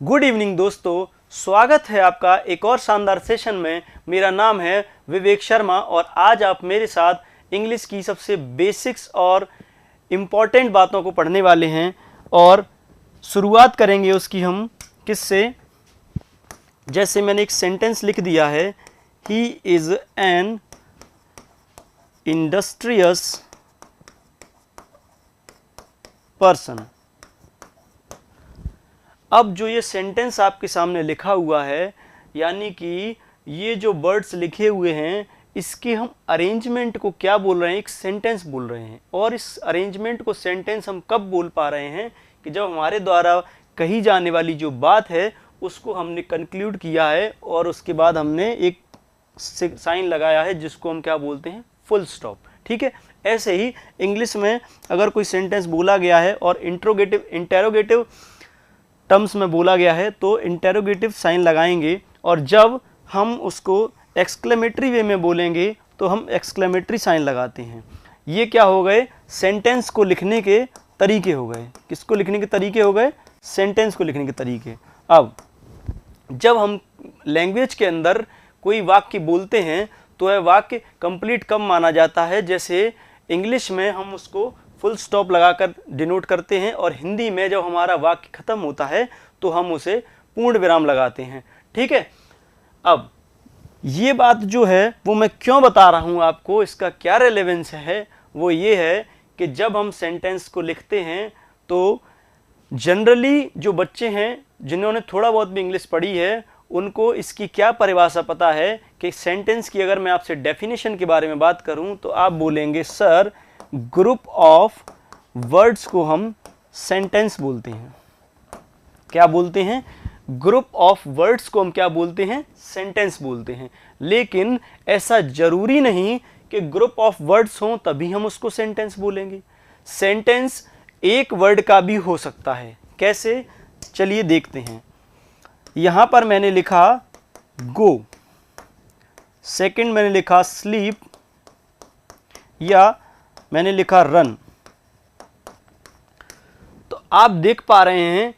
Good evening दोस्तों, स्वागत है आपका एक और शानदार सेशन में। मेरा नाम है विवेक शर्मा और आज आप मेरे साथ इंग्लिश की सबसे बेसिक्स और इम्पॉर्टेंट बातों को पढ़ने वाले हैं और शुरुआत करेंगे उसकी हम किससे। जैसे मैंने एक सेंटेंस लिख दिया है, he is an industrious person. अब जो ये सेंटेंस आपके सामने लिखा हुआ है, यानी कि ये जो वर्ड्स लिखे हुए हैं, इसके हम अरेंजमेंट को क्या बोल रहे हैं, एक सेंटेंस बोल रहे हैं। और इस अरेंजमेंट को सेंटेंस हम कब बोल पा रहे हैं कि जब हमारे द्वारा कही जाने वाली जो बात है उसको हमने कंक्लूड किया है और उसके बाद हमने एक साइन लगाया है जिसको हम क्या बोलते हैं, फुल स्टॉप। ठीक है, ऐसे ही इंग्लिश में अगर कोई सेंटेंस बोला गया है और इंटेरोगेटिव टर्म्स में बोला गया है तो इंटेरोगेटिव साइन लगाएंगे, और जब हम उसको एक्सक्लेमेटरी वे में बोलेंगे तो हम एक्सक्लेमेटरी साइन लगाते हैं। ये क्या हो गए, सेंटेंस को लिखने के तरीके हो गए। किसको लिखने के तरीके हो गए, सेंटेंस को लिखने के तरीके। अब जब हम लैंग्वेज के अंदर कोई वाक्य बोलते हैं तो वह वाक्य कंप्लीट कब माना जाता है। जैसे इंग्लिश में हम उसको फुल स्टॉप लगाकर डिनोट करते हैं और हिंदी में जब हमारा वाक्य खत्म होता है तो हम उसे पूर्ण विराम लगाते हैं। ठीक है, अब ये बात जो है वो मैं क्यों बता रहा हूँ आपको, इसका क्या रेलेवेंस है, वो ये है कि जब हम सेंटेंस को लिखते हैं तो जनरली जो बच्चे हैं जिन्होंने थोड़ा बहुत भी इंग्लिश पढ़ी है उनको इसकी क्या परिभाषा पता है कि सेंटेंस की अगर मैं आपसे डेफिनेशन के बारे में बात करूं तो आप बोलेंगे सर ग्रुप ऑफ वर्ड्स को हम सेंटेंस बोलते हैं। क्या बोलते हैं, ग्रुप ऑफ वर्ड्स को हम क्या बोलते हैं, सेंटेंस बोलते हैं। लेकिन ऐसा जरूरी नहीं कि ग्रुप ऑफ वर्ड्स हों तभी हम उसको सेंटेंस बोलेंगे। सेंटेंस एक वर्ड का भी हो सकता है। कैसे, चलिए देखते हैं। यहां पर मैंने लिखा गो, सेकंड मैंने लिखा स्लीप, या मैंने लिखा रन। तो आप देख पा रहे हैं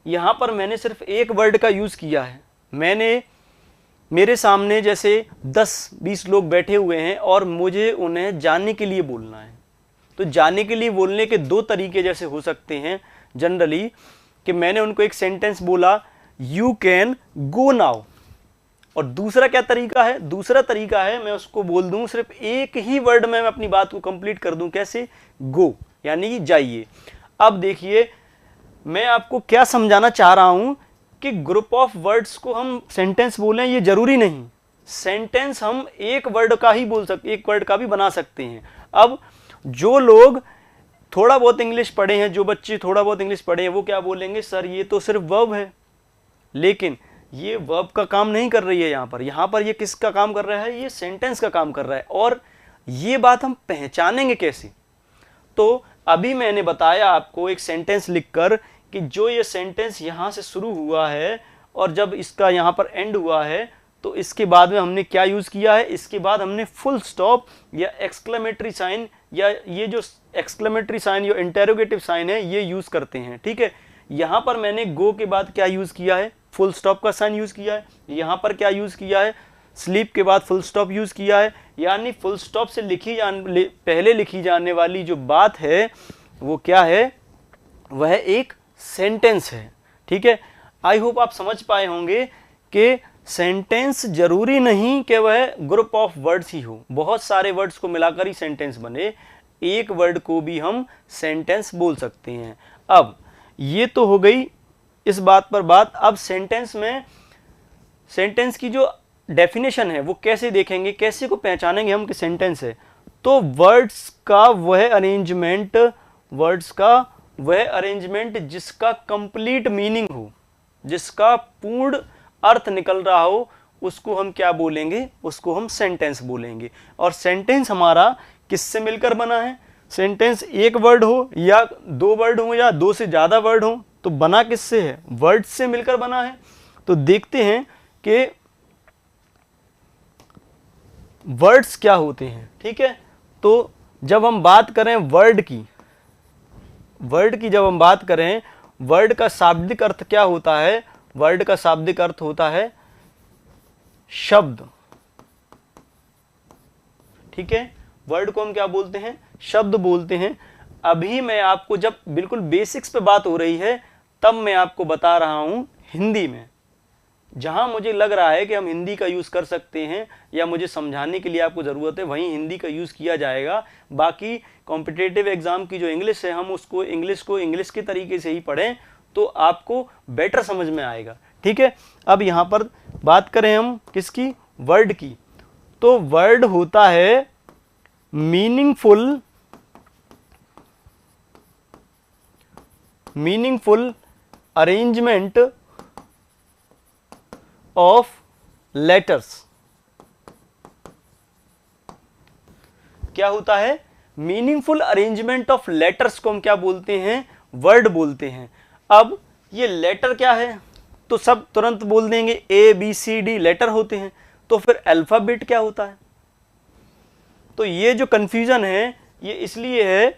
यहां पर मैंने सिर्फ एक वर्ड का यूज किया है। मेरे सामने जैसे 10-20 लोग बैठे हुए हैं और मुझे उन्हें जाने के लिए बोलना है, तो जाने के लिए बोलने के दो तरीके जैसे हो सकते हैं जनरली, कि मैंने उनको एक सेंटेंस बोला यू कैन गो नाउ, और दूसरा क्या तरीका है, दूसरा तरीका है मैं उसको बोल दूं सिर्फ एक ही वर्ड में मैं अपनी बात को कंप्लीट कर दूं। कैसे, गो यानी कि जाइए। अब देखिए मैं आपको क्या समझाना चाह रहा हूं कि ग्रुप ऑफ वर्ड्स को हम सेंटेंस बोलें ये जरूरी नहीं। सेंटेंस हम एक वर्ड का ही बोल सकते, एक वर्ड का भी बना सकते हैं। अब जो लोग थोड़ा बहुत इंग्लिश पढ़े हैं, जो बच्चे थोड़ा बहुत इंग्लिश पढ़े हैं, वो क्या बोलेंगे, सर ये तो सिर्फ वर्ब है। लेकिन ये वर्ब का काम नहीं कर रही है यहाँ पर ये किसका काम कर रहा है, ये सेंटेंस का काम कर रहा है। और ये बात हम पहचानेंगे कैसे, तो अभी मैंने बताया आपको एक सेंटेंस लिखकर कि जो ये सेंटेंस यहाँ से शुरू हुआ है और जब इसका यहाँ पर एंड हुआ है तो इसके बाद में हमने क्या यूज किया है, इसके बाद हमने फुल स्टॉप या एक्सक्लेमेटरी साइन, या ये जो एक्सक्लेमेटरी साइन या इंटेरोगेटिव साइन है ये यूज करते हैं। ठीक है, यहाँ पर मैंने गो के बाद क्या यूज किया है, फुल स्टॉप का साइन यूज किया है। यहाँ पर क्या यूज किया है, स्लीप के बाद फुल स्टॉप यूज किया है। यानी फुल स्टॉप से पहले लिखी जाने वाली जो बात है वो क्या है, वह एक सेंटेंस है। ठीक है, आई होप आप समझ पाए होंगे कि सेंटेंस जरूरी नहीं कि वह ग्रुप ऑफ वर्ड्स ही हो, बहुत सारे वर्ड्स को मिलाकर ही सेंटेंस बने। एक वर्ड को भी हम सेंटेंस बोल सकते हैं। अब ये तो हो गई इस बात पर बात। अब सेंटेंस में सेंटेंस की जो डेफिनेशन है वो कैसे देखेंगे, कैसे को पहचानेंगे हम कि सेंटेंस है, तो वर्ड्स का वह अरेंजमेंट जिसका कंप्लीट मीनिंग हो, जिसका पूर्ण अर्थ निकल रहा हो, उसको हम क्या बोलेंगे, उसको हम सेंटेंस बोलेंगे। और सेंटेंस हमारा किससे मिलकर बना है, सेंटेंस एक वर्ड हो या दो वर्ड हो या दो से ज्यादा वर्ड हो, तो बना किससे है, वर्ड्स से मिलकर बना है। तो देखते हैं कि वर्ड्स क्या होते हैं। ठीक है, तो जब हम बात करें वर्ड की जब हम बात करें वर्ड का शाब्दिक अर्थ क्या होता है? वर्ड का शाब्दिक अर्थ होता है शब्द। ठीक है, वर्ड को हम क्या बोलते हैं? शब्द बोलते हैं। अभी मैं आपको, जब बिल्कुल बेसिक्स पे बात हो रही है, तब मैं आपको बता रहा हूं हिंदी में। जहां मुझे लग रहा है कि हम हिंदी का यूज कर सकते हैं या मुझे समझाने के लिए आपको जरूरत है, वहीं हिंदी का यूज किया जाएगा। बाकी कॉम्पिटिटिव एग्जाम की जो इंग्लिश है, हम उसको इंग्लिश के तरीके से ही पढ़ें तो आपको बेटर समझ में आएगा। ठीक है, अब यहां पर बात करें हम किसकी? वर्ड की। तो वर्ड होता है मीनिंगफुल अरेंजमेंट ऑफ लेटर्स। क्या होता है? मीनिंगफुल अरेंजमेंट ऑफ लेटर्स को हम क्या बोलते हैं? वर्ड बोलते हैं। अब ये लेटर क्या है? तो सब तुरंत बोल देंगे ABCD लेटर होते हैं। तो फिर अल्फाबेट क्या होता है? तो ये जो कंफ्यूजन है ये इसलिए है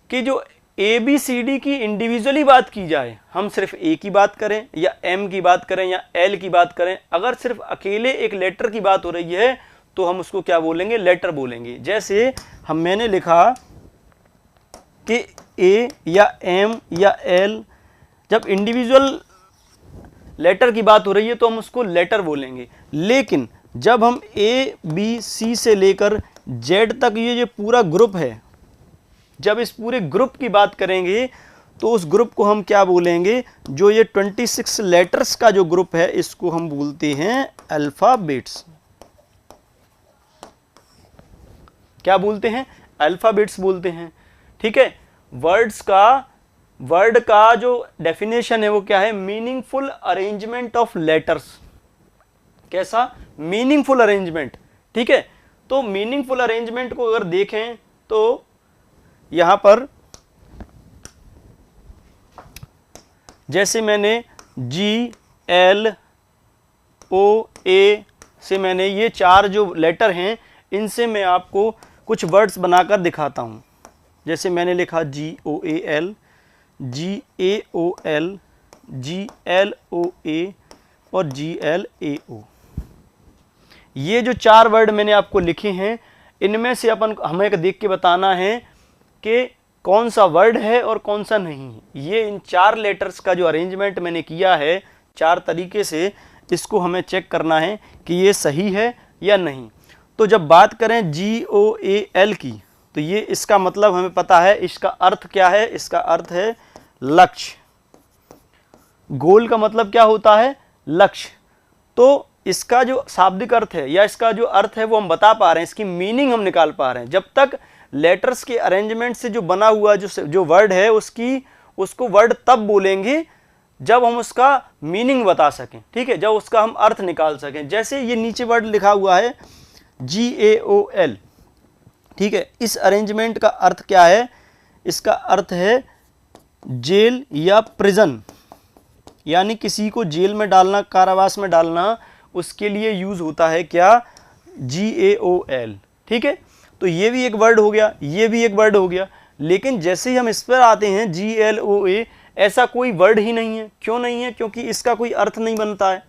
कि जो ABCD की इंडिविजुअली बात की जाए, हम सिर्फ A की बात करें या M की बात करें या L की बात करें, अगर सिर्फ अकेले एक लेटर की बात हो रही है तो हम उसको क्या बोलेंगे? लेटर बोलेंगे। जैसे मैंने लिखा कि A या M या L, जब इंडिविजुअल लेटर की बात हो रही है तो हम उसको लेटर बोलेंगे। लेकिन जब हम ABC से लेकर Z तक ये पूरा ग्रुप है, जब इस पूरे ग्रुप की बात करेंगे तो उस ग्रुप को हम क्या बोलेंगे? जो ये 26 लेटर्स का जो ग्रुप है, इसको हम बोलते हैं अल्फाबेट्स। क्या बोलते हैं? अल्फाबेट्स बोलते हैं। ठीक है, वर्ड का जो डेफिनेशन है वो क्या है? Meaningful arrangement of letters. कैसा? Meaningful arrangement. ठीक है, तो मीनिंगफुल अरेंजमेंट को अगर देखें तो यहां पर जैसे मैंने GLOA से मैंने ये 4 जो लेटर हैं, इनसे मैं आपको कुछ वर्ड्स बनाकर दिखाता हूं। जैसे मैंने लिखा GOAL, GAOL, GLOA और GLAO। ये जो 4 वर्ड मैंने आपको लिखे हैं, इनमें से हमें देख के बताना है कि कौन सा वर्ड है और कौन सा नहीं। ये इन 4 लेटर्स का जो अरेंजमेंट मैंने किया है 4 तरीके से, इसको हमें चेक करना है कि ये सही है या नहीं। तो जब बात करें GOAL की, तो ये इसका मतलब हमें पता है, इसका अर्थ क्या है? इसका अर्थ है लक्ष्य। गोल का मतलब क्या होता है? लक्ष्य। तो इसका जो शाब्दिक अर्थ है या इसका जो अर्थ है वो हम बता पा रहे हैं, इसकी मीनिंग हम निकाल पा रहे हैं। जब तक लेटर्स के अरेंजमेंट से जो बना हुआ जो वर्ड है उसको वर्ड तब बोलेंगे जब हम उसका मीनिंग बता सकें। ठीक है, जब उसका हम अर्थ निकाल सकें। जैसे ये नीचे वर्ड लिखा हुआ है GAOL। ठीक है, इस अरेंजमेंट का अर्थ क्या है? इसका अर्थ है जेल या प्रिजन, यानी किसी को जेल में डालना, कारावास में डालना, उसके लिए यूज होता है क्या? GAOL। ठीक है, तो ये भी एक वर्ड हो गया, ये भी एक वर्ड हो गया। लेकिन जैसे ही हम इस पर आते हैं GLOA, ऐसा कोई वर्ड ही नहीं है। क्यों नहीं है? क्योंकि इसका कोई अर्थ नहीं बनता है।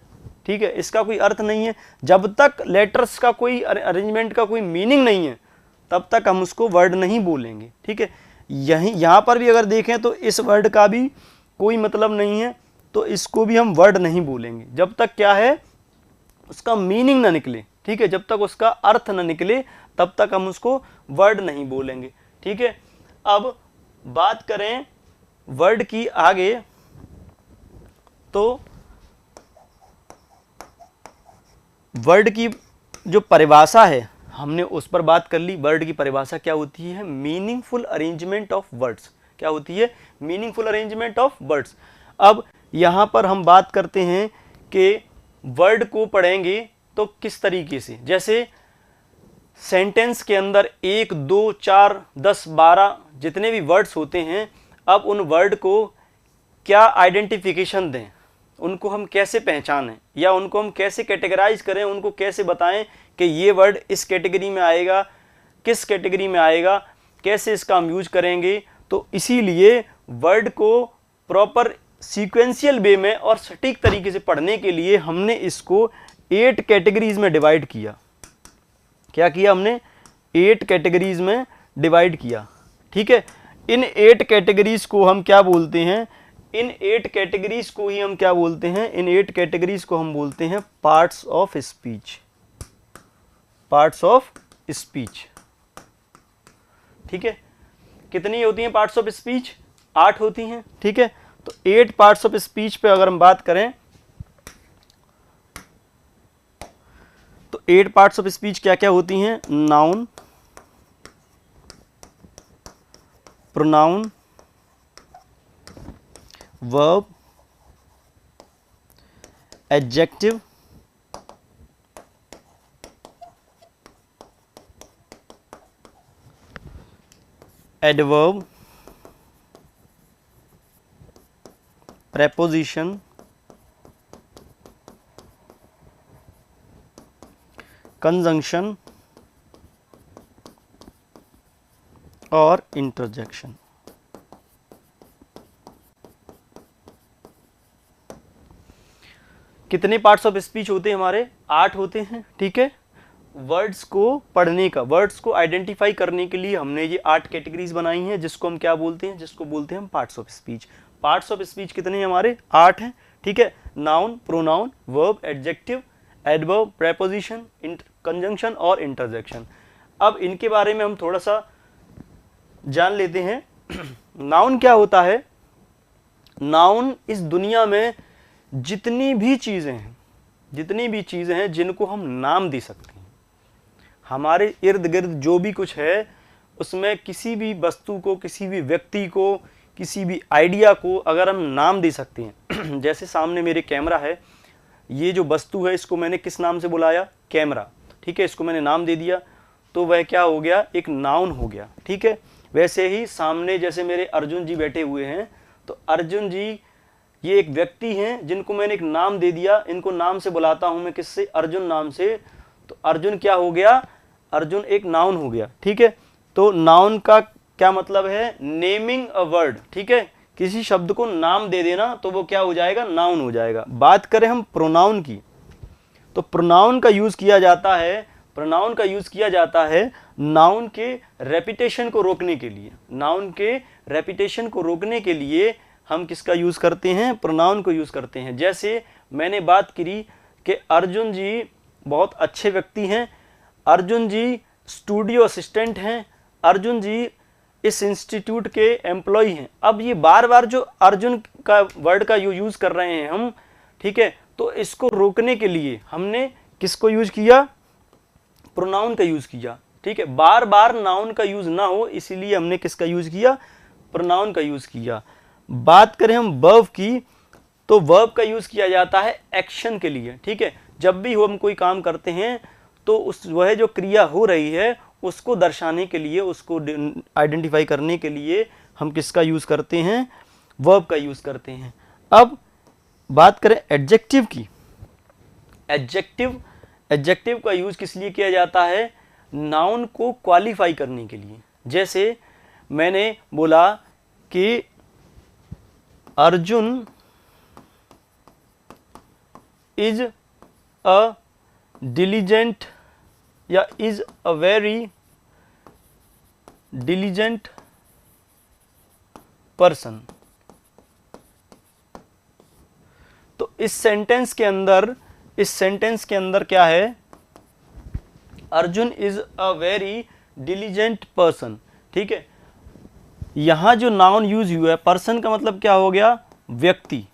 ठीक है, इसका कोई अर्थ नहीं है। जब तक लेटर्स का कोई अरेंजमेंट का कोई मीनिंग नहीं है तब तक हम उसको वर्ड नहीं बोलेंगे। ठीक है, यहाँ पर भी अगर देखें तो इस वर्ड का भी कोई मतलब नहीं है, तो इसको भी हम वर्ड नहीं बोलेंगे जब तक क्या है? उसका मीनिंग ना निकले। ठीक है, जब तक उसका अर्थ ना निकले तब तक हम उसको वर्ड नहीं बोलेंगे। ठीक है, अब बात करें वर्ड की आगे, तो वर्ड की जो परिभाषा है हमने उस पर बात कर ली। वर्ड की परिभाषा क्या होती है? Meaningful arrangement of words. क्या होती है? Meaningful arrangement of words. अब यहाँ पर हम बात करते हैं कि वर्ड को पढ़ेंगे तो किस तरीके से। जैसे सेंटेंस के अंदर 1, 2, 4, 10, 12 जितने भी वर्ड्स होते हैं, अब उन वर्ड को क्या आइडेंटिफिकेशन दें, उनको हम कैसे पहचानें या उनको हम कैसे कैटेगराइज करें, उनको कैसे बताएं कि ये वर्ड इस कैटेगरी में आएगा, किस कैटेगरी में आएगा, कैसे इसका हम यूज करेंगे। तो इसीलिए वर्ड को प्रॉपर सीक्वेंशियल वे में और सटीक तरीके से पढ़ने के लिए हमने इसको 8 कैटेगरीज में डिवाइड किया। क्या किया हमने? 8 कैटेगरीज में डिवाइड किया। ठीक है, इन 8 कैटेगरीज को हम क्या बोलते हैं? इन 8 कैटेगरीज को ही हम क्या बोलते हैं? इन 8 कैटेगरीज को हम बोलते हैं parts of speech. Parts of speech. ठीक है, कितनी होती हैं पार्ट्स ऑफ स्पीच? 8 होती हैं। ठीक है, तो 8 पार्ट्स ऑफ स्पीच पे अगर हम बात करें तो 8 पार्ट्स ऑफ स्पीच क्या क्या होती हैं? Noun, pronoun, verb, adjective, adverb, preposition, conjunction और interjection। कितने पार्ट्स ऑफ स्पीच होते हैं हमारे? 8 होते हैं। ठीक है, वर्ड्स को पढ़ने का, वर्ड्स को आइडेंटिफाई करने के लिए हमने ये 8 कैटेगरीज बनाई हैं, जिसको हम क्या बोलते हैं? जिसको बोलते हैं हम parts of speech. Parts of speech कितने हैं हमारे? 8 हैं। ठीक है, noun, pronoun, verb, adjective, adverb, preposition, conjunction और इंटरजेक्शन। अब इनके बारे में हम थोड़ा सा जान लेते हैं। नाउन क्या होता है? नाउन इस दुनिया में जितनी भी चीजें हैं जिनको हम नाम दे सकते हैं, हमारे इर्द गिर्द जो भी कुछ है उसमें किसी भी वस्तु को, किसी भी व्यक्ति को, किसी भी आइडिया को अगर हम नाम दे सकते हैं जैसे सामने मेरे कैमरा है, ये जो वस्तु है इसको मैंने किस नाम से बुलाया? कैमरा। ठीक है, इसको मैंने नाम दे दिया तो वह क्या हो गया? एक नाउन हो गया। ठीक है, वैसे ही सामने जैसे मेरे अर्जुन जी बैठे हुए हैं, तो अर्जुन जी ये एक व्यक्ति हैं जिनको मैंने एक नाम दे दिया, इनको नाम से बुलाता हूं मैं, किससे? अर्जुन नाम से। तो अर्जुन क्या हो गया? अर्जुन एक नाउन हो गया। ठीक है, तो नाउन का क्या मतलब है? Naming a word. ठीक है, किसी शब्द को नाम दे देना तो वो क्या हो जाएगा? नाउन हो जाएगा। बात करें हम प्रोनाउन की, तो प्रोनाउन का यूज किया जाता है, नाउन के रेपिटेशन को रोकने के लिए। नाउन के रेपिटेशन को रोकने के लिए हम किसका यूज करते हैं? प्रोनाउन को यूज करते हैं। जैसे मैंने बात करी कि अर्जुन जी बहुत अच्छे व्यक्ति हैं, अर्जुन जी स्टूडियो असिस्टेंट हैं, अर्जुन जी इस इंस्टीट्यूट के एम्प्लॉय हैं। अब ये बार बार जो अर्जुन का वर्ड का यूज कर रहे हैं हम, ठीक है, तो इसको रोकने के लिए हमने किसको यूज किया? प्रोनाउन का यूज किया। ठीक है, बार बार नाउन का यूज ना हो इसलिए हमने किसका यूज किया? प्रोनाउन का यूज किया। बात करें हम वर्ब की, तो वर्ब का यूज किया जाता है एक्शन के लिए। ठीक है, जब भी हम कोई काम करते हैं तो वह जो क्रिया हो रही है उसको दर्शाने के लिए, उसको आइडेंटिफाई करने के लिए हम किसका यूज करते हैं? वर्ब का यूज करते हैं। अब बात करें एडजेक्टिव की, एडजेक्टिव का यूज किस लिए किया जाता है? नाउन को क्वालिफाई करने के लिए। जैसे मैंने बोला कि अर्जुन इज अ डिलीजेंट या is a very diligent person. तो इस सेंटेंस के अंदर क्या है? Arjun is a very diligent person. ठीक है, यहां जो नाउन यूज हुआ है, पर्सन का मतलब क्या हो गया? व्यक्ति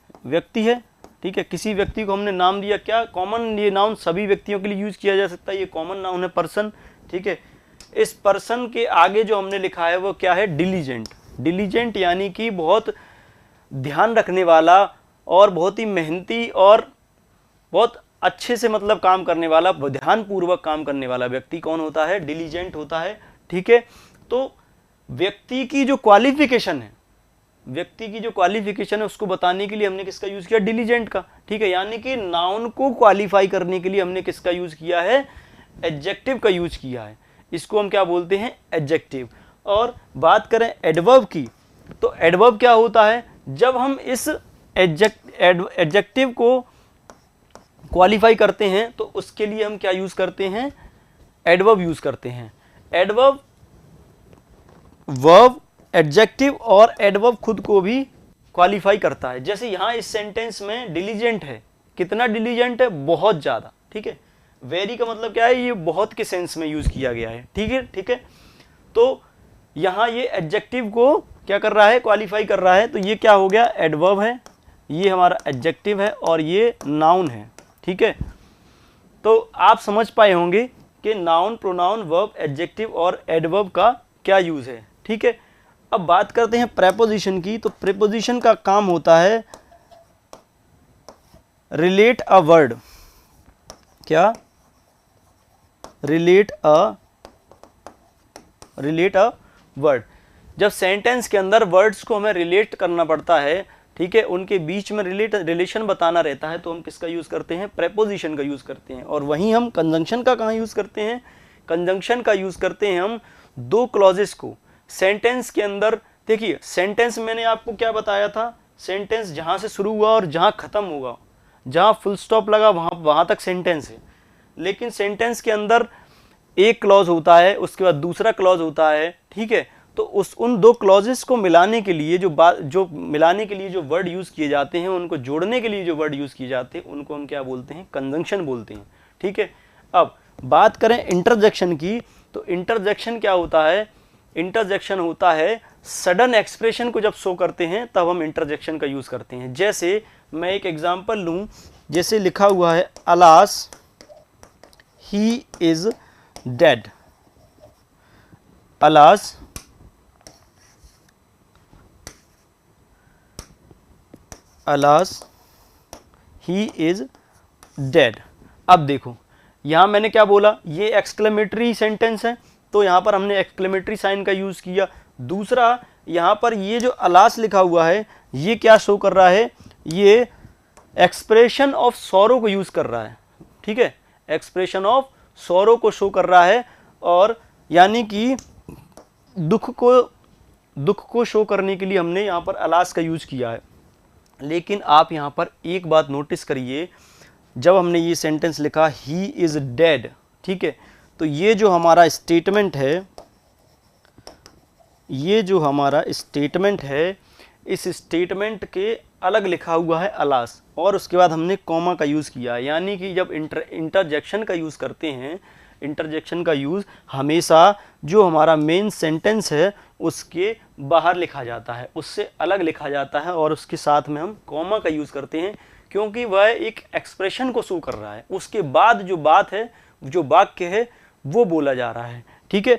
है। ठीक है, किसी व्यक्ति को हमने नाम दिया, क्या कॉमन, ये नाउन सभी व्यक्तियों के लिए यूज किया जा सकता है, ये कॉमन नाउन है पर्सन। ठीक है, इस पर्सन के आगे जो हमने लिखा है वो क्या है? डिलीजेंट यानी कि बहुत ध्यान रखने वाला और बहुत ही मेहनती और बहुत अच्छे से मतलब काम करने वाला, ध्यानपूर्वक काम करने वाला व्यक्ति कौन होता है? डिलीजेंट होता है। ठीक है, तो व्यक्ति की जो क्वालिफिकेशन है उसको बताने के लिए हमने किसका यूज किया? डिलीजेंट का। ठीक है, यानी कि नाउन को क्वालिफाई करने के लिए हमने किसका यूज किया है? एडजेक्टिव का यूज किया है। इसको हम क्या बोलते हैं? एडजेक्टिव। और बात करें एडवर्ब की, तो एडवर्ब क्या होता है? जब हम इस एडजेक्टिव को क्वालिफाई करते हैं तो उसके लिए हम क्या यूज करते हैं, एडवर्ब यूज करते हैं। एडवर्ब, वर्ब, एडजेक्टिव और एडवर्ब खुद को भी क्वालिफाई करता है। जैसे यहां इस सेंटेंस में डिलीजेंट है, कितना डिलीजेंट है, बहुत ज्यादा, ठीक है। वेरी का मतलब क्या है, ये बहुत के सेंस में यूज किया गया है, ठीक है, ठीक है। तो यहां ये एडजेक्टिव को क्या कर रहा है, क्वालिफाई कर रहा है। तो ये क्या हो गया, एडवर्ब है, ये हमारा एडजेक्टिव है और ये नाउन है, ठीक है। तो आप समझ पाए होंगे कि नाउन, प्रोनाउन, वर्ब, एडजेक्टिव और एडवर्ब का क्या यूज है, ठीक है। अब बात करते हैं प्रेपोजिशन की। तो प्रेपोजिशन का काम होता है रिलेट अ वर्ड, क्या, रिलेट अ वर्ड। जब सेंटेंस के अंदर वर्ड्स को हमें रिलेट करना पड़ता है, ठीक है, उनके बीच में रिलेशन बताना रहता है, तो हम किसका यूज करते हैं, प्रेपोजिशन का यूज करते हैं। और वहीं हम कंजंक्शन का कहाँ यूज करते हैं, कंजंक्शन का यूज करते हैं हम दो क्लॉजेस को सेंटेंस के अंदर। देखिए सेंटेंस मैंने आपको क्या बताया था, सेंटेंस जहां से शुरू हुआ और जहां खत्म होगा, जहां फुल स्टॉप लगा वहां तक सेंटेंस है। लेकिन सेंटेंस के अंदर एक क्लॉज होता है, उसके बाद दूसरा क्लॉज होता है, ठीक है। तो उन दो क्लॉजेस को मिलाने के लिए जो मिलाने के लिए जो वर्ड यूज किए जाते हैं, उनको जोड़ने के लिए जो वर्ड यूज किए जाते हैं, उनको हम क्या बोलते हैं, कंजंक्शन बोलते हैं, ठीक है। अब बात करें इंटरजेक्शन की, तो इंटरजेक्शन क्या होता है, इंटरजेक्शन होता है सडन एक्सप्रेशन को जब शो करते हैं तब हम इंटरजेक्शन का यूज करते हैं। जैसे मैं एक एग्जांपल लूं, जैसे लिखा हुआ है alas he is dead, alas he is dead. अब देखो यहां मैंने क्या बोला, ये एक्सक्लेमेटरी सेंटेंस है, तो यहां पर हमने एक्सक्लेमेटरी साइन का यूज किया। दूसरा, यहां पर ये जो अलास लिखा हुआ है, ये क्या शो कर रहा है, ये एक्सप्रेशन ऑफ सॉरो को यूज कर रहा है, ठीक है, एक्सप्रेशन ऑफ सॉरो को शो कर रहा है। और यानी कि दुख को शो करने के लिए हमने यहां पर अलास का यूज किया है। लेकिन आप यहां पर एक बात नोटिस करिए, जब हमने ये सेंटेंस लिखा ही इज डेड, ठीक है, तो ये जो हमारा स्टेटमेंट है, ये जो हमारा स्टेटमेंट है, इस स्टेटमेंट के अलग लिखा हुआ है अलास, और उसके बाद हमने कॉमा का यूज़ किया। यानी कि जब इंटरजेक्शन का यूज़ करते हैं, इंटरजेक्शन का यूज़ हमेशा जो हमारा मेन सेंटेंस है उसके बाहर लिखा जाता है, उससे अलग लिखा जाता है, और उसके साथ में हम कॉमा का यूज़ करते हैं, क्योंकि वह एक एक्सप्रेशन को शो कर रहा है। उसके बाद जो बात है, जो वाक्य है, वो बोला जा रहा है, ठीक है।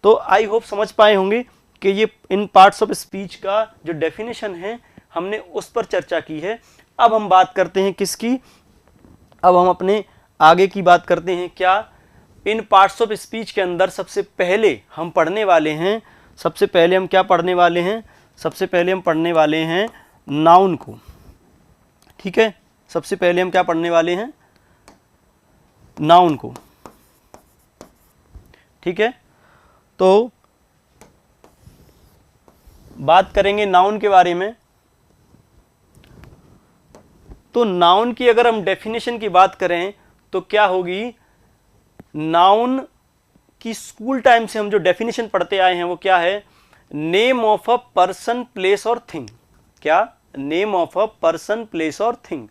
तो आई होप समझ पाए होंगे कि ये इन पार्ट्स ऑफ स्पीच का जो डेफिनेशन है हमने उस पर चर्चा की है। अब हम बात करते हैं किसकी, अब हम अपने आगे की बात करते हैं। क्या, इन पार्ट्स ऑफ स्पीच के अंदर सबसे पहले हम पढ़ने वाले हैं, सबसे पहले हम क्या पढ़ने वाले हैं, सबसे पहले हम पढ़ने वाले हैं नाउन को, ठीक है। सबसे पहले हम क्या पढ़ने वाले हैं, नाउन को, ठीक है। तो बात करेंगे नाउन के बारे में। तो नाउन की अगर हम डेफिनेशन की बात करें तो क्या होगी, नाउन की स्कूल टाइम से हम जो डेफिनेशन पढ़ते आए हैं वो क्या है, name of a person, place और थिंग। क्या, name of a person, place और थिंग,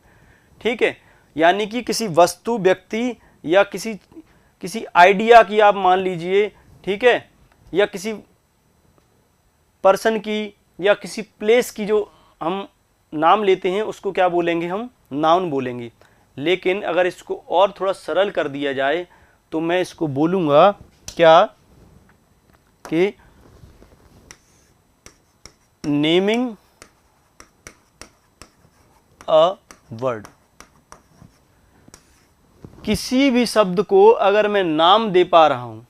ठीक है। यानी कि किसी वस्तु, व्यक्ति या किसी आइडिया की आप मान लीजिए, ठीक है, या किसी पर्सन की या किसी प्लेस की जो हम नाम लेते हैं उसको क्या बोलेंगे, हम नाउन बोलेंगे। लेकिन अगर इसको और थोड़ा सरल कर दिया जाए तो मैं इसको बोलूँगा क्या, कि नेमिंग अ वर्ड। किसी भी शब्द को अगर मैं नाम दे पा रहा हूं,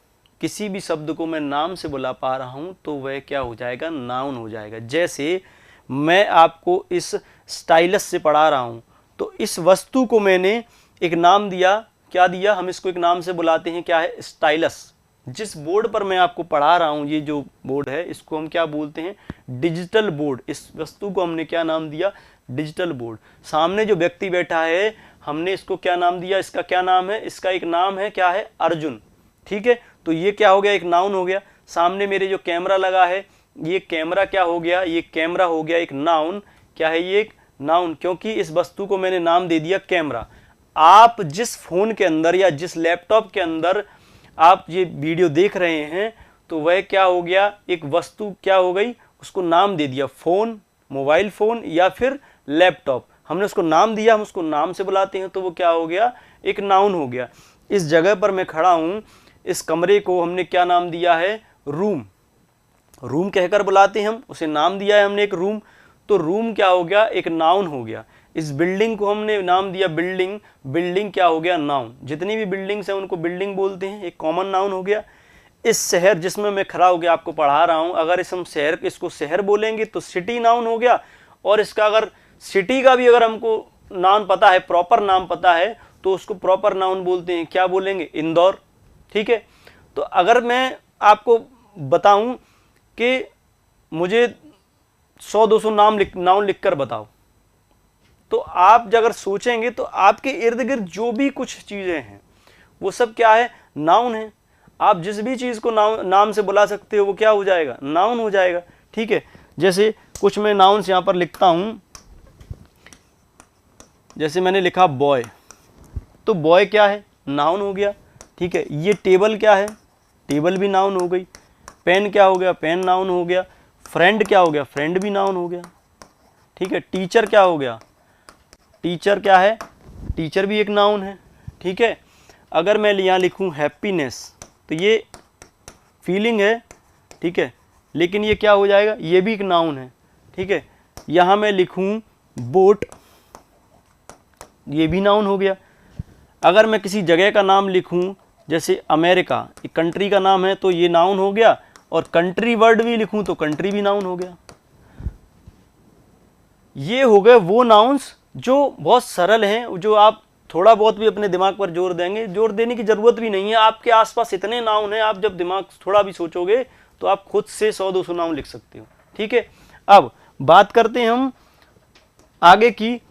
किसी भी शब्द को मैं नाम से बुला पा रहा हूं, तो वह क्या हो जाएगा, नाउन हो जाएगा। जैसे मैं आपको इस स्टाइलस से पढ़ा रहा हूं, तो इस वस्तु को मैंने एक नाम दिया, क्या दिया, हम इसको एक नाम से बुलाते हैं, क्या है, स्टाइलस। जिस बोर्ड पर मैं आपको पढ़ा रहा हूं, ये जो बोर्ड है इसको हम क्या बोलते हैं, डिजिटल बोर्ड। इस वस्तु को हमने क्या नाम दिया, डिजिटल बोर्ड। सामने जो व्यक्ति बैठा है हमने इसको क्या नाम दिया, इसका क्या नाम है, इसका एक नाम है, क्या है, अर्जुन। ठीक है, तो ये क्या हो गया, एक नाउन हो गया। सामने मेरे जो कैमरा लगा है ये कैमरा क्या हो गया, ये कैमरा हो गया एक नाउन। क्या है ये, एक नाउन, क्योंकि इस वस्तु को मैंने नाम दे दिया कैमरा। आप जिस फोन के अंदर या जिस लैपटॉप के अंदर आप ये वीडियो देख रहे हैं तो वह क्या हो गया, एक वस्तु क्या हो गई, उसको नाम दे दिया, फोन, मोबाइल फोन या फिर लैपटॉप। हमने उसको नाम दिया, हम उसको नाम से बुलाते हैं तो वो क्या हो गया, एक नाउन हो गया। इस जगह पर मैं खड़ा हूं, इस कमरे को हमने क्या नाम दिया है, रूम। रूम कहकर बुलाते हैं हम, उसे नाम दिया है हमने एक रूम, तो रूम क्या हो गया, एक नाउन हो गया। इस बिल्डिंग को हमने नाम दिया बिल्डिंग, बिल्डिंग क्या हो गया, नाउन। जितनी भी बिल्डिंग्स हैं उनको बिल्डिंग बोलते हैं, एक कॉमन नाउन हो गया। इस शहर जिसमें मैं खड़ा होकर आपको पढ़ा रहा हूं, अगर हम शहर, इसको शहर बोलेंगे तो सिटी नाउन हो गया। और इसका अगर सिटी का भी अगर हमको नाम पता है, प्रॉपर नाम पता है, तो उसको प्रॉपर नाउन बोलते हैं, क्या बोलेंगे, इंदौर। ठीक है, तो अगर मैं आपको बताऊं कि मुझे 100-200 नाउन लिखकर बताओ, तो आप अगर सोचेंगे तो आपके इर्द गिर्द जो भी कुछ चीजें हैं वो सब क्या है, नाउन है। आप जिस भी चीज को नाम से बुला सकते हो वो क्या हो जाएगा, नाउन हो जाएगा। ठीक है, जैसे कुछ मैं नाउन्स यहां पर लिखता हूं, जैसे मैंने लिखा बॉय, तो बॉय क्या है, नाउन हो गया। ठीक है, ये टेबल क्या है, टेबल भी नाउन हो गई। पेन क्या हो गया, पेन नाउन हो गया। फ्रेंड क्या हो गया, फ्रेंड भी नाउन हो गया। ठीक है, टीचर क्या हो गया, टीचर क्या है, टीचर भी एक नाउन है। ठीक है, अगर मैं यहाँ लिखूँ हैप्पीनेस, तो ये फीलिंग है। ठीक है, लेकिन ये क्या हो जाएगा, ये भी एक नाउन है। ठीक है, यहाँ मैं लिखूँ बोट, ये भी नाउन हो गया। अगर मैं किसी जगह का नाम लिखूं, जैसे अमेरिका, एक कंट्री का नाम है, तो ये नाउन हो गया। और कंट्री वर्ड भी लिखूं तो कंट्री भी नाउन हो गया। ये हो गए वो नाउन्स जो बहुत सरल हैं, जो आप थोड़ा बहुत भी अपने दिमाग पर जोर देंगे, जोर देने की जरूरत भी नहीं है। आपके आसपास इतने नाउन हैं, आप जब दिमाग थोड़ा भी सोचोगे तो आप खुद से 100-200 नाउन लिख सकते हो। ठीक है, अब बात करते हैं हम आगे की।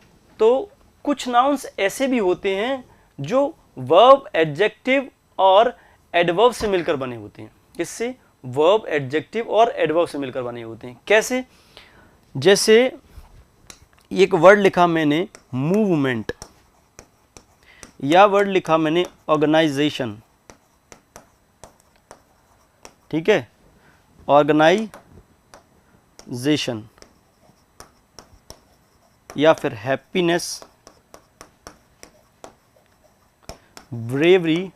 तो कुछ नाउन्स ऐसे भी होते हैं जो वर्ब, एडजेक्टिव और एडवर्ब से मिलकर बने होते हैं। किससे, वर्ब, एडजेक्टिव और एडवर्ब से मिलकर बने होते हैं। कैसे, जैसे एक वर्ड लिखा मैंने मूवमेंट, या वर्ड लिखा मैंने ऑर्गेनाइजेशन। ठीक है, ऑर्गेनाइजेशन, या फिर हैप्पीनेस, ब्रेवरी।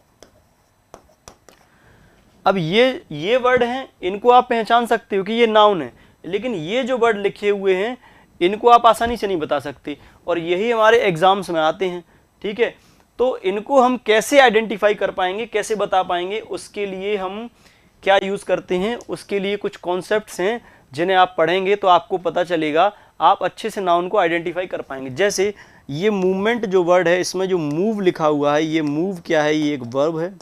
अब ये वर्ड हैं, इनको आप पहचान सकते हो कि ये नाउन है, लेकिन ये जो वर्ड लिखे हुए हैं इनको आप आसानी से नहीं बता सकते, और यही हमारे एग्जाम्स में आते हैं। ठीक है, तो इनको हम कैसे आइडेंटिफाई कर पाएंगे, कैसे बता पाएंगे, उसके लिए हम क्या यूज करते हैं, उसके लिए कुछ कॉन्सेप्ट्स हैं जिन्हें आप पढ़ेंगे तो आपको पता चलेगा, आप अच्छे से नाउन को आइडेंटिफाई कर पाएंगे। जैसे ये मूवमेंट जो वर्ड है, इसमें जो मूव लिखा हुआ है, ये मूव क्या है, ये एक वर्ब है।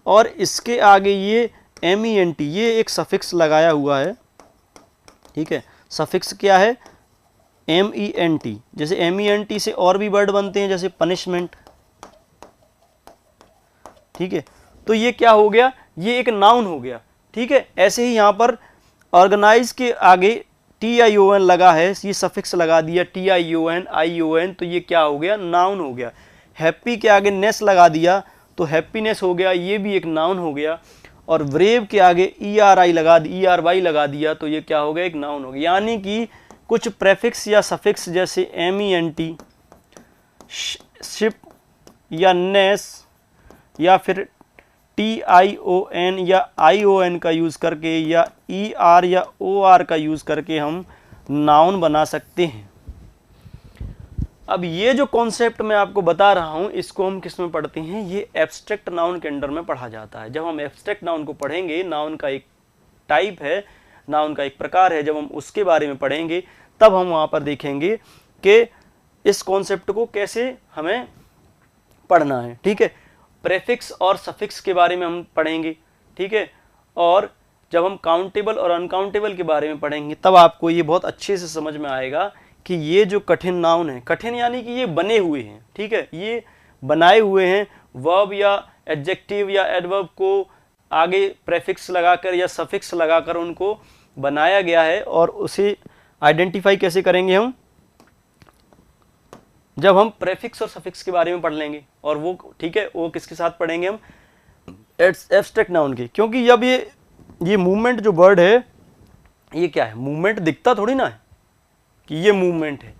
और इसके आगे ये MENT, ये एक सफिक्स लगाया हुआ है। ठीक है, सफिक्स क्या है, MENT। जैसे MENT से और भी वर्ड बनते हैं, जैसे पनिशमेंट। ठीक है, तो ये क्या हो गया, ये एक नाउन हो गया। ठीक है, ऐसे ही यहाँ पर ऑर्गेनाइज के आगे TION लगा है, ये सफिक्स लगा दिया TION, तो ये क्या हो गया, नाउन हो गया। हैप्पी के आगे नेस लगा दिया तो हैप्पीनेस हो गया, ये भी एक नाउन हो गया। और ब्रेव के आगे ERY लगा दिया तो ये क्या हो गया, एक नाउन हो गया। यानी कि कुछ प्रेफिक्स या सफिक्स जैसे MENT, शिप या नेस, या फिर TION या ION का यूज करके, या ER या OR का यूज करके हम नाउन बना सकते हैं। अब ये जो कॉन्सेप्ट मैं आपको बता रहा हूं, इसको हम किस में पढ़ते हैं, ये एब्स्ट्रैक्ट नाउन के अंडर में पढ़ा जाता है। जब हम एब्स्ट्रैक्ट नाउन को पढ़ेंगे, नाउन का एक टाइप है, नाउन का एक प्रकार है, जब हम उसके बारे में पढ़ेंगे तब हम वहां पर देखेंगे कि इस कॉन्सेप्ट को कैसे हमें पढ़ना है। ठीक है, प्रेफिक्स और सफिक्स के बारे में हम पढ़ेंगे, ठीक है। और जब हम काउंटेबल और अनकाउंटेबल के बारे में पढ़ेंगे तब आपको ये बहुत अच्छे से समझ में आएगा कि ये जो कठिन नाउन है, कठिन यानी कि ये बने हुए हैं, ठीक है, ये बनाए हुए हैं, वर्ब या एडजेक्टिव या एडवर्ब को आगे प्रेफिक्स लगाकर या सफिक्स लगाकर उनको बनाया गया है। और उसे आइडेंटिफाई कैसे करेंगे हम, जब हम प्रेफिक्स और सफिक्स के बारे में पढ़ लेंगे। और वो ठीक है, वो किसके साथ पढ़ेंगे हम, एब्स्ट्रैक्ट नाउन के, क्योंकि जब ये मूवमेंट जो वर्ड है ये क्या है, मूवमेंट दिखता थोड़ी ना है कि ये मूवमेंट है।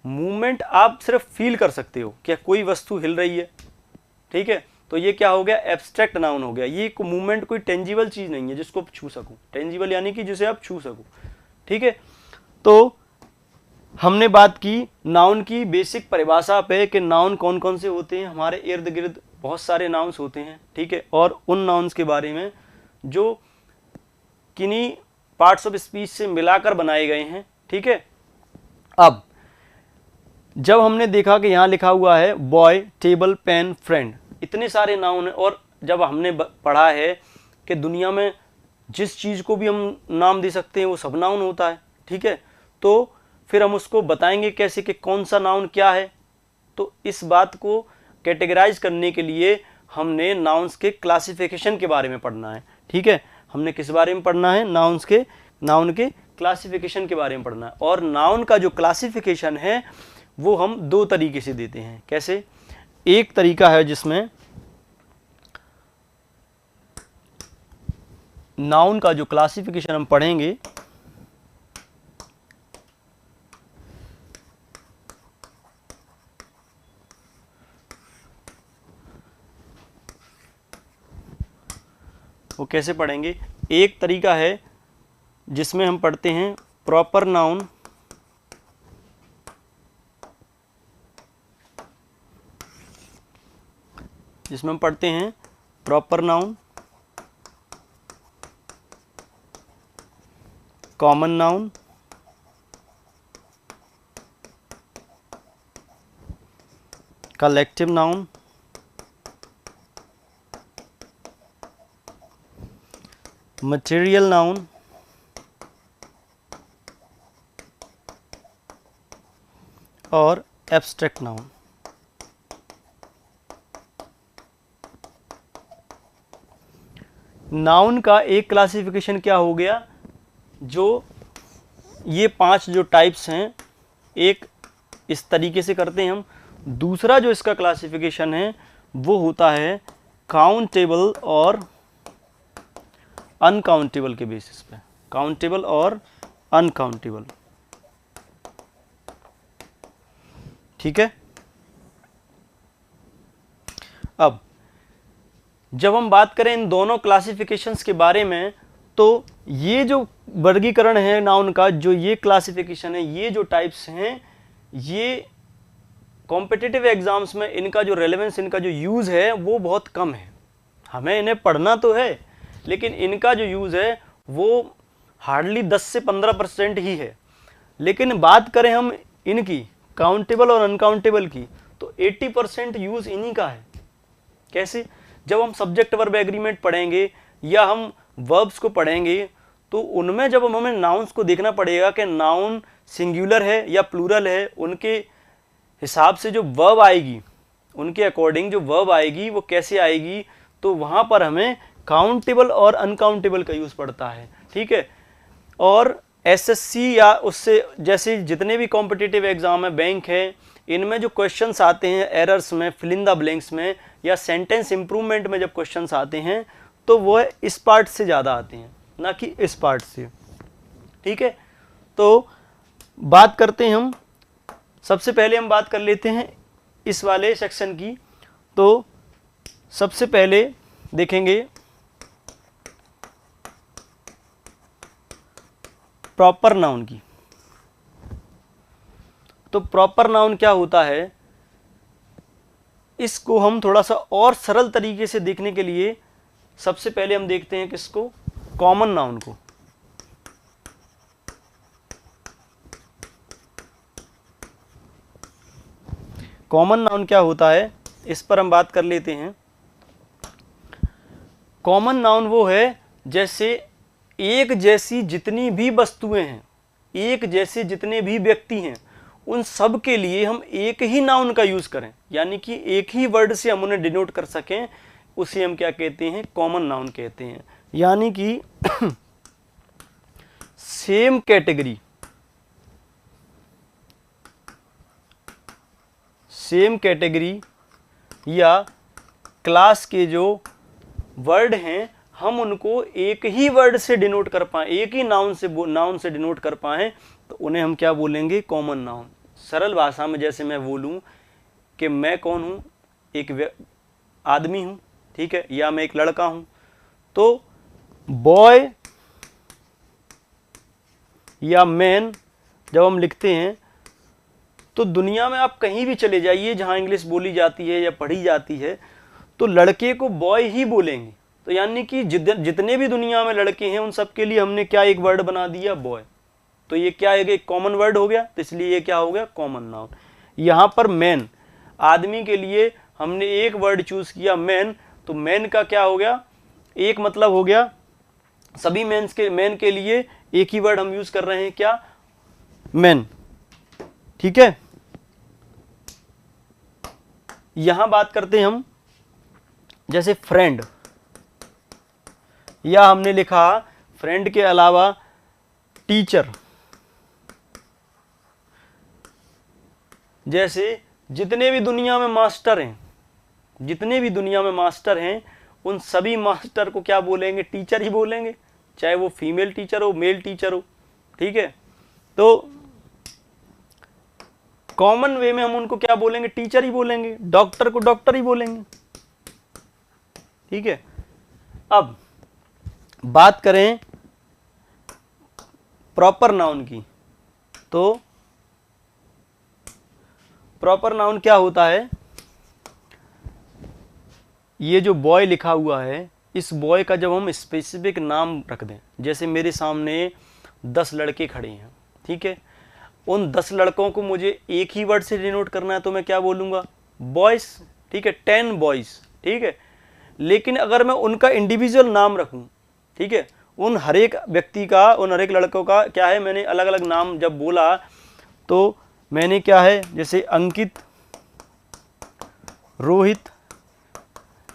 मूवमेंट आप सिर्फ फील कर सकते हो, क्या कोई वस्तु हिल रही है, ठीक है, तो ये क्या हो गया, एब्स्ट्रैक्ट नाउन हो गया। ये मूवमेंट कोई टेंजिबल चीज नहीं है जिसको आप छू सको, टेंजिबल यानी कि जिसे आप छू सको, ठीक है। तो हमने बात की नाउन की बेसिक परिभाषा पे कि नाउन कौन कौन से होते हैं। हमारे इर्द गिर्द बहुत सारे नाउन्स होते हैं, ठीक है, और उन नाउन्स के बारे में जो किन्हीं पार्ट्स ऑफ स्पीच से मिलाकर बनाए गए हैं, ठीक है। अब जब हमने देखा कि यहाँ लिखा हुआ है बॉय, टेबल, पेन, फ्रेंड, इतने सारे नाउन हैं, और जब हमने पढ़ा है कि दुनिया में जिस चीज़ को भी हम नाम दे सकते हैं वो सब नाउन होता है, ठीक है, तो फिर हम उसको बताएंगे कैसे कि कौन सा नाउन क्या है। तो इस बात को कैटेगराइज करने के लिए हमने नाउन्स के क्लासिफिकेशन के बारे में पढ़ना है, ठीक है। हमने किस बारे में पढ़ना है, नाउन के क्लासिफिकेशन के बारे में पढ़ना है। और नाउन का जो क्लासिफिकेशन है वो हम दो तरीके से देते हैं। कैसे, एक तरीका है जिसमें नाउन का जो क्लासिफिकेशन हम पढ़ेंगे वो कैसे पढ़ेंगे, एक तरीका है जिसमें हम पढ़ते हैं प्रॉपर नाउन, जिसमें हम पढ़ते हैं proper noun, common noun, collective noun, material noun और एब्स्ट्रैक्ट नाउन। नाउन का एक क्लासिफिकेशन क्या हो गया, जो ये 5 जो टाइप्स हैं, एक इस तरीके से करते हैं हम। दूसरा जो इसका क्लासिफिकेशन है वो होता है काउंटेबल और अनकाउंटेबल के बेसिस पे, काउंटेबल और अनकाउंटेबल, ठीक है। अब जब हम बात करें इन दोनों क्लासिफिकेशंस के बारे में, तो ये जो वर्गीकरण है नाउन का, जो ये क्लासिफिकेशन है, ये जो टाइप्स हैं, ये कॉम्पिटिटिव एग्जाम्स में इनका जो रेलेवेंस, इनका जो यूज़ है वो बहुत कम है। हमें इन्हें पढ़ना तो है लेकिन इनका जो यूज़ है वो हार्डली 10 से 15% ही है। लेकिन बात करें हम इनकी काउंटेबल और अनकाउंटेबल की, तो 80% यूज़ इन्हीं का है। कैसे, जब हम सब्जेक्ट वर्ब एग्रीमेंट पढ़ेंगे या हम वर्ब्स को पढ़ेंगे तो उनमें जब हमें नाउन्स को देखना पड़ेगा कि नाउन सिंगुलर है या प्लूरल है, उनके हिसाब से जो वर्ब आएगी, उनके अकॉर्डिंग जो वर्ब आएगी वो कैसे आएगी, तो वहाँ पर हमें काउंटेबल और अनकाउंटेबल का यूज़ पड़ता है, ठीक है। और एसएससी या उससे जैसे जितने भी कॉम्पिटिटिव एग्जाम है, बैंक है, इनमें जो क्वेश्चंस आते हैं एरर्स में, फिल इन द ब्लैंक्स में या सेंटेंस इंप्रूवमेंट में जब क्वेश्चंस आते हैं तो वो इस पार्ट से ज़्यादा आते हैं ना कि इस पार्ट से, ठीक है। तो बात करते हैं हम, सबसे पहले हम बात कर लेते हैं इस वाले सेक्शन की। तो सबसे पहले देखेंगे प्रॉपर नाउन की। तो प्रॉपर नाउन क्या होता है, इसको हम थोड़ा सा और सरल तरीके से देखने के लिए सबसे पहले हम देखते हैं किसको, कॉमन नाउन को। कॉमन नाउन क्या होता है, इस पर हम बात कर लेते हैं। कॉमन नाउन वो है जैसे एक जैसी जितनी भी वस्तुएं हैं, एक जैसे जितने भी व्यक्ति हैं, उन सब के लिए हम एक ही नाउन का यूज करें, यानी कि एक ही वर्ड से हम उन्हें डिनोट कर सकें, उसे हम क्या कहते हैं, कॉमन नाउन कहते हैं। यानी कि सेम कैटेगरी, सेम कैटेगरी या क्लास के जो वर्ड हैं हम उनको एक ही वर्ड से डिनोट कर पाएं, एक ही नाउन से डिनोट कर पाएं, तो उन्हें हम क्या बोलेंगे, कॉमन नाउन। सरल भाषा में जैसे मैं बोलूं कि मैं कौन हूं, एक आदमी हूं, ठीक है, या मैं एक लड़का हूं, तो बॉय या मैन जब हम लिखते हैं तो दुनिया में आप कहीं भी चले जाइए जहां इंग्लिश बोली जाती है या पढ़ी जाती है, तो लड़के को बॉय ही बोलेंगे। तो यानी कि जितने भी दुनिया में लड़के हैं उन सब के लिए हमने क्या एक वर्ड बना दिया, बॉय। तो ये क्या है, एक कॉमन वर्ड हो गया, तो इसलिए ये क्या हो गया, कॉमन नाउन। यहां पर मैन, आदमी के लिए हमने एक वर्ड चूज किया मैन, तो मैन का क्या हो गया, एक मतलब हो गया, सभी मैन के लिए एक ही वर्ड हम यूज कर रहे हैं, क्या, मैन, ठीक है। यहां बात करते हैं हम जैसे फ्रेंड, या हमने लिखा फ्रेंड के अलावा टीचर, जैसे जितने भी दुनिया में मास्टर हैं, जितने भी दुनिया में मास्टर हैं उन सभी मास्टर को क्या बोलेंगे, टीचर ही बोलेंगे, चाहे वो फीमेल टीचर हो, मेल टीचर हो, ठीक है। तो कॉमन वे में हम उनको क्या बोलेंगे, टीचर ही बोलेंगे, डॉक्टर को डॉक्टर ही बोलेंगे, ठीक है। अब बात करें प्रॉपर नाउन की, तो प्रॉपर नाउन क्या होता है, ये जो बॉय लिखा हुआ है, इस बॉय का जब हम स्पेसिफिक नाम रख दें, जैसे मेरे सामने 10 लड़के खड़े हैं, ठीक है, उन 10 लड़कों को मुझे एक ही वर्ड से डिनोट करना है, तो मैं क्या बोलूंगा, बॉयज, ठीक है, 10 बॉयज, ठीक है। लेकिन अगर मैं उनका इंडिविजुअल नाम रखूं, ठीक है, उन हर एक व्यक्ति का, उन हर एक लड़कों का क्या है, मैंने अलग अलग नाम जब बोला, तो मैंने क्या है, जैसे अंकित, रोहित,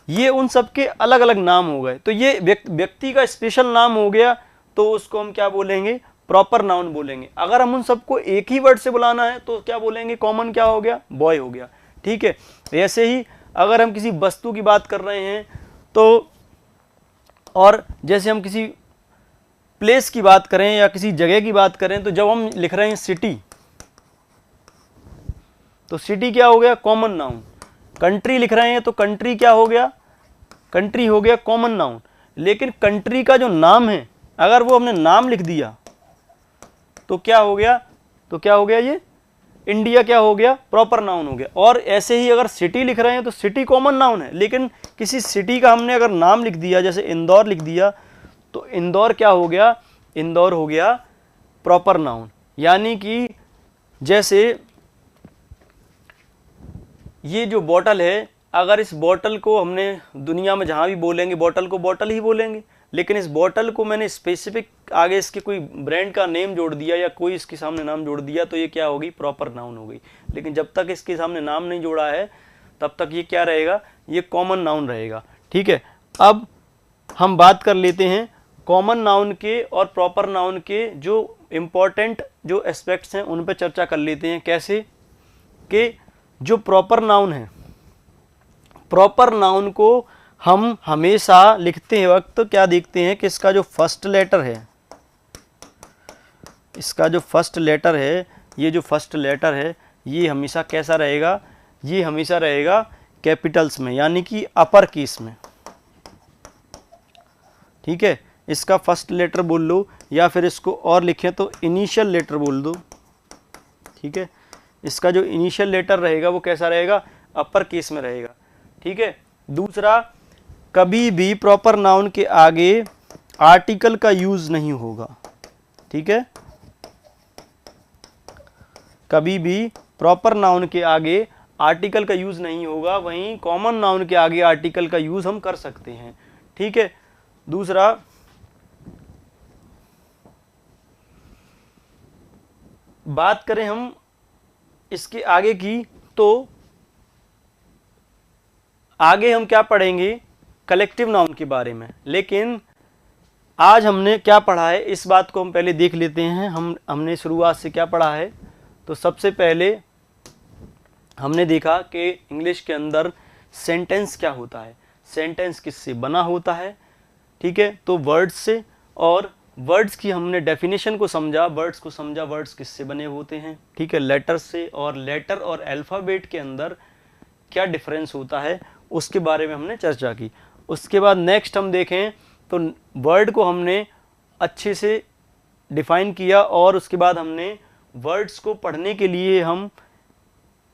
ये उन सब के अलग अलग नाम हो गए, तो ये व्यक्ति का स्पेशल नाम हो गया, तो उसको हम क्या बोलेंगे, प्रॉपर नाउन बोलेंगे। अगर हम उन सबको एक ही वर्ड से बुलाना है तो क्या बोलेंगे, कॉमन क्या हो गया, बॉय हो गया, ठीक है। ऐसे ही अगर हम किसी वस्तु की बात कर रहे हैं तो, और जैसे हम किसी प्लेस की बात करें या किसी जगह की बात करें, तो जब हम लिख रहे हैं सिटी, तो सिटी क्या हो गया, कॉमन नाउन। कंट्री लिख रहे हैं तो कंट्री क्या हो गया, कंट्री हो गया कॉमन नाउन। लेकिन कंट्री का जो नाम है, अगर वो हमने नाम लिख दिया तो क्या हो गया, तो क्या हो गया, ये इंडिया क्या हो गया, प्रॉपर नाउन हो गया। और ऐसे ही अगर सिटी लिख रहे हैं तो सिटी कॉमन नाउन है, लेकिन किसी सिटी का हमने अगर नाम लिख दिया, जैसे इंदौर लिख दिया, तो इंदौर क्या हो गया, इंदौर हो गया प्रॉपर नाउन। यानी कि जैसे ये जो बोतल है, अगर इस बोतल को हमने दुनिया में जहां भी बोलेंगे बोतल को बोतल ही बोलेंगे, लेकिन इस बोतल को मैंने स्पेसिफिक आगे इसके कोई ब्रांड का नेम जोड़ दिया या कोई इसके सामने नाम जोड़ दिया, तो ये क्या होगी, प्रॉपर नाउन हो गई। लेकिन जब तक इसके सामने नाम नहीं जोड़ा है तब तक ये क्या रहेगा, ये कॉमन नाउन रहेगा, ठीक है। अब हम बात कर लेते हैं कॉमन नाउन के और प्रॉपर नाउन के जो इम्पोर्टेंट जो एस्पेक्ट्स हैं उन पर चर्चा कर लेते हैं। कैसे कि जो प्रॉपर नाउन है, प्रॉपर नाउन को हम हमेशा लिखते वक्त क्या देखते हैं कि इसका जो फर्स्ट लेटर है, इसका जो फर्स्ट लेटर है, ये जो फर्स्ट लेटर है ये हमेशा कैसा रहेगा, ये हमेशा रहेगा कैपिटल्स में, यानी कि अपर केस में, ठीक है। इसका फर्स्ट लेटर बोल लो, या फिर इसको और लिखें तो इनिशियल लेटर बोल दो, ठीक है। इसका जो इनिशियल लेटर रहेगा वो कैसा रहेगा, अपर केस में रहेगा, ठीक है। दूसरा, कभी भी प्रॉपर नाउन के आगे आर्टिकल का यूज नहीं होगा, ठीक है। कभी भी प्रॉपर नाउन के आगे आर्टिकल का यूज़ नहीं होगा, वहीं कॉमन नाउन के आगे आर्टिकल का यूज़ हम कर सकते हैं। ठीक है। दूसरा, बात करें हम इसके आगे की, तो आगे हम क्या पढ़ेंगे, कलेक्टिव नाउन के बारे में। लेकिन आज हमने क्या पढ़ा है इस बात को हम पहले देख लेते हैं। हमने शुरुआत से क्या पढ़ा है। तो सबसे पहले हमने देखा कि इंग्लिश के अंदर सेंटेंस क्या होता है, सेंटेंस किससे बना होता है। ठीक है, तो वर्ड्स से, और वर्ड्स की हमने डेफिनेशन को समझा, वर्ड्स किससे बने होते हैं। ठीक है, लेटर से, और लेटर और अल्फ़ाबेट के अंदर क्या डिफरेंस होता है उसके बारे में हमने चर्चा की। उसके बाद नेक्स्ट हम देखें तो वर्ड को हमने अच्छे से डिफाइन किया, और उसके बाद हमने वर्ड्स को पढ़ने के लिए हम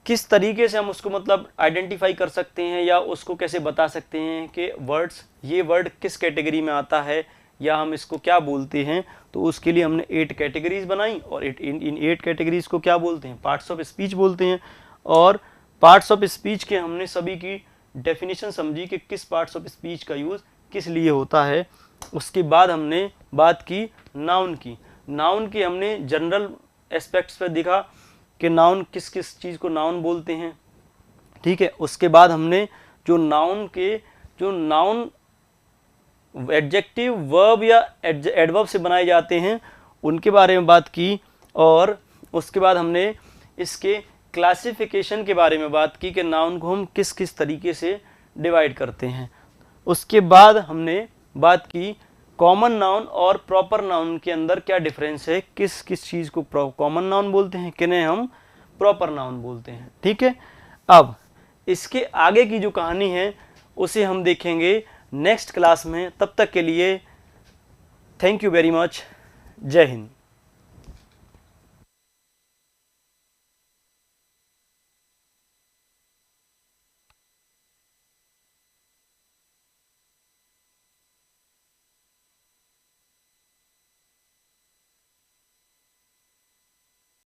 किस तरीके से हम उसको मतलब आइडेंटिफाई कर सकते हैं, या उसको कैसे बता सकते हैं कि वर्ड्स, ये वर्ड किस कैटेगरी में आता है, या हम इसको क्या बोलते हैं। तो उसके लिए हमने 8 कैटेगरीज बनाई, और इन 8 कैटेगरीज को क्या बोलते हैं, पार्ट्स ऑफ स्पीच बोलते हैं। और पार्ट्स ऑफ स्पीच के हमने सभी की डेफिनेशन समझी कि किस पार्ट्स ऑफ स्पीच का यूज़ किस लिए होता है। उसके बाद हमने बात की नाउन की। नाउन की हमने जनरल एस्पेक्ट्स पर देखा कि नाउन किस किस चीज़ को नाउन बोलते हैं। ठीक है, उसके बाद हमने जो नाउन एडजेक्टिव, वर्ब या एडवर्ब से बनाए जाते हैं उनके बारे में बात की, और उसके बाद हमने इसके क्लासिफिकेशन के बारे में बात की कि नाउन को हम किस किस तरीके से डिवाइड करते हैं। उसके बाद हमने बात की कॉमन नाउन और प्रॉपर नाउन के अंदर क्या डिफरेंस है, किस किस चीज़ को कॉमन नाउन बोलते हैं, किन्हें हम प्रॉपर नाउन बोलते हैं। ठीक है, अब इसके आगे की जो कहानी है उसे हम देखेंगे नेक्स्ट क्लास में। तब तक के लिए थैंक यू वेरी मच। जय हिंद।